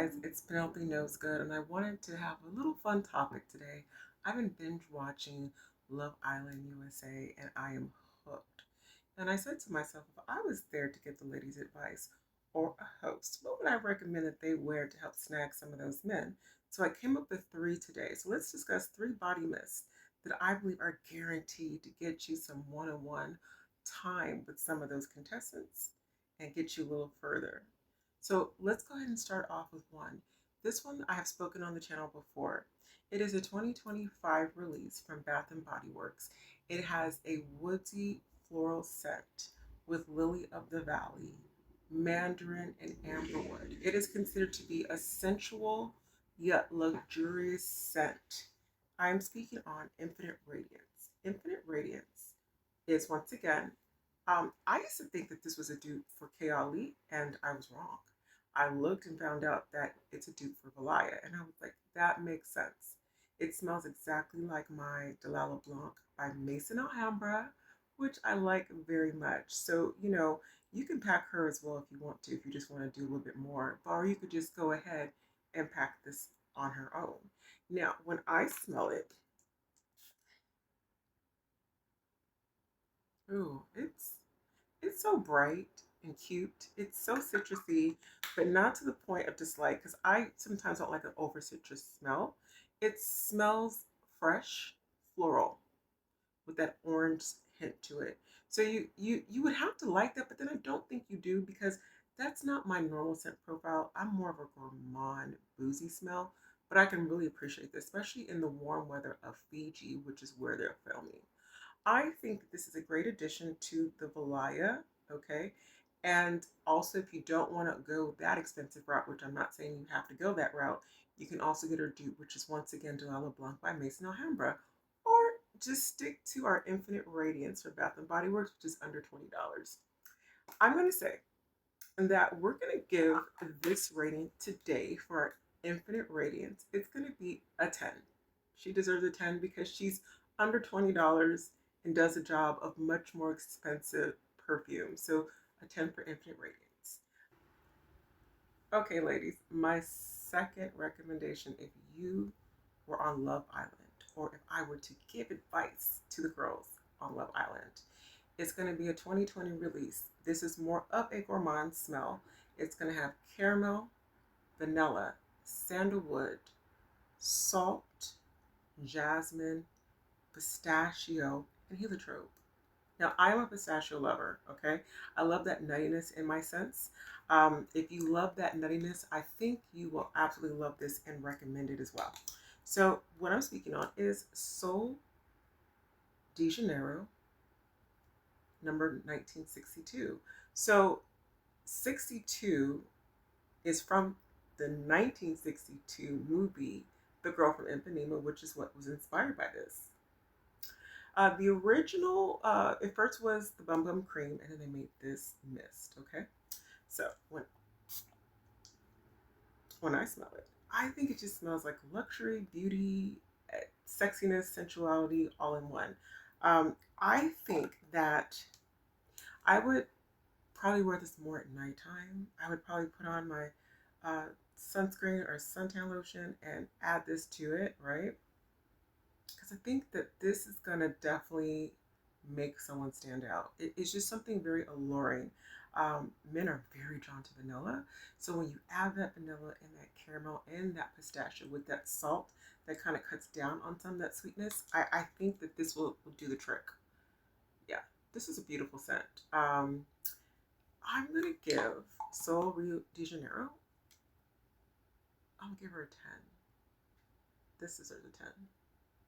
guys, it's Penelope Knows Good, and I wanted to have a little fun topic today. I've been binge watching Love Island USA, and I am hooked. And I said to myself, if I was there to get the ladies' advice or a host, what would I recommend that they wear to help snag some of those men? So I came up with three today. So let's discuss three body myths that I believe are guaranteed to get you some one-on-one time with some of those contestants and get you a little further. So let's go ahead and start off with one. This one I have spoken on the channel before. It is a 2025 release from Bath and Body Works. It has a woodsy floral scent with lily of the valley, mandarin, and amberwood. It is considered to be a sensual yet luxurious scent. I am speaking on Infinite Radiance. Infinite Radiance is once again, I used to think that this was a dupe for K. Ali, and I was wrong. I looked and found out that it's a dupe for Valaya, and I was like, that makes sense. It smells exactly like my Delala Blanc by Mason Alhambra, which I like very much. So, you can pack her as well if you want to, if you just want to do a little bit more, or you could just go ahead and pack this on her own. Now, when I smell it, ooh, it's so bright and cute. It's so citrusy, but not to the point of dislike because I sometimes don't like an over citrus smell. It smells fresh, floral with that orange hint to it. So you would have to like that, but then I don't think you do because that's not my normal scent profile. I'm more of a gourmand, boozy smell, but I can really appreciate this, especially in the warm weather of Fiji, which is where they're filming. I think this is a great addition to the Valaya, okay? And also, if you don't want to go that expensive route, which I'm not saying you have to go that route, you can also get her dupe, which is once again Delala Blanc by Mason Alhambra, or just stick to our Infinite Radiance for Bath and Body Works, which is under $20. I'm going to say that we're going to give this rating today for our Infinite Radiance. It's going to be a 10. She deserves a 10 because she's under $20 and does a job of much more expensive perfume. So a 10 for Infinite Radiance. Okay, ladies, my second recommendation, if you were on Love Island, or if I were to give advice to the girls on Love Island, it's going to be a 2020 release. This is more of a gourmand smell. It's going to have caramel, vanilla, sandalwood, salt, jasmine, pistachio, and heliotrope. Now, I'm a pistachio lover, okay? I love that nuttiness in my scents. If you love that nuttiness, I think you will absolutely love this and recommend it as well. So, what I'm speaking on is Sol de Janeiro, number 1962. So, 62 is from the 1962 movie The Girl from Ipanema, which is what was inspired by this. The original, it first was the Bum Bum Cream, and then they made this mist. Okay, so when I smell it, I think it just smells like luxury, beauty, sexiness, sensuality, all in one. I think that I would probably wear this more at nighttime. I would probably put on my sunscreen or suntan lotion and add this to it, right? Because I think that this is going to definitely make someone stand out. It's just something very alluring. Men are very drawn to vanilla. So when you add that vanilla and that caramel and that pistachio with that salt that kind of cuts down on some of that sweetness, I think that this will do the trick. Yeah, this is a beautiful scent. I'm going to give Sol Rio de Janeiro, I'll give her a 10. This deserves a 10.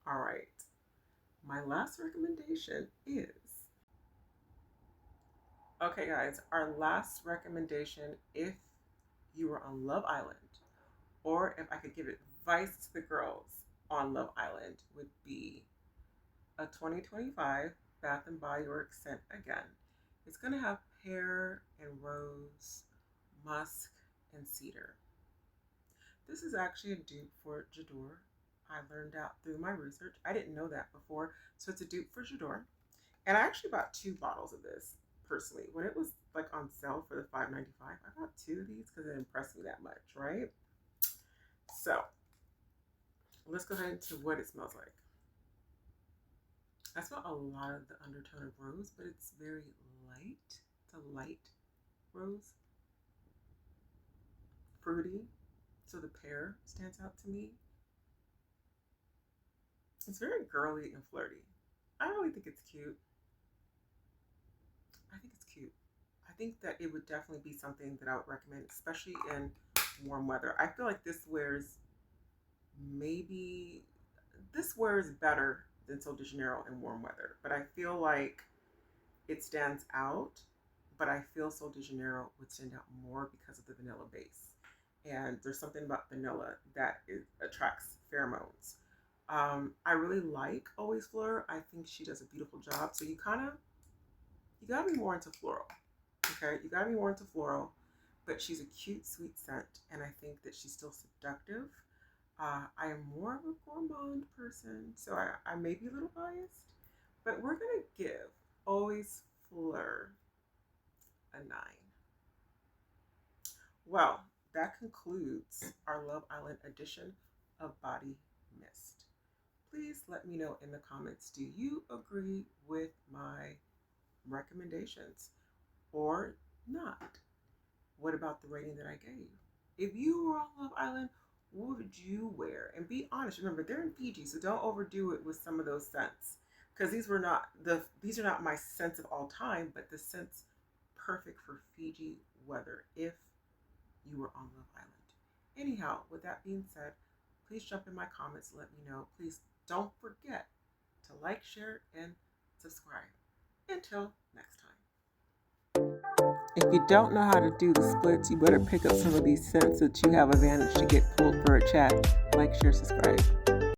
All right. My last recommendation is, okay, guys, our last recommendation, if you were on Love Island, or if I could give advice to the girls on Love Island, would be a 2025 Bath and Body Works scent again. It's going to have pear and rose, musk, and cedar. This is actually a dupe for J'adore. I learned out through my research. I didn't know that before. So it's a dupe for J'adore. And I actually bought two bottles of this personally. When it was like on sale for the $5.95, I bought two of these because it impressed me that much, right? So let's go ahead into what it smells like. I smell a lot of the undertone of rose, but it's very light. It's a light rose, fruity. So the pear stands out to me. It's very girly and flirty. I really think it's cute. I think it's cute. I think that it would definitely be something that I would recommend, especially in warm weather. I feel like maybe this wears better than Sol de Janeiro in warm weather, but I feel like it stands out. But I feel Sol de Janeiro would stand out more because of the vanilla base. And there's something about vanilla that attracts pheromones. I really like Always Fleur. I think she does a beautiful job. So you gotta be more into floral. Okay, you gotta be more into floral, but she's a cute, sweet scent, and I think that she's still seductive. I am more of a gourmand person, so I may be a little biased, but we're gonna give Always Fleur a 9. Well, that concludes our Love Island edition of Body Mist. Please let me know in the comments, do you agree with my recommendations or not? What about the rating that I gave? If you were on Love Island, what would you wear? And be honest. Remember, they're in Fiji, so don't overdo it with some of those scents. Because these are not my scents of all time, but the scents perfect for Fiji weather if you were on Love Island. Anyhow, with that being said, please jump in my comments and let me know. Please don't forget to like, share, and subscribe. Until next time. If you don't know how to do the splits, you better pick up some of these scents so that you have advantage to get pulled for a chat. Like, share, subscribe.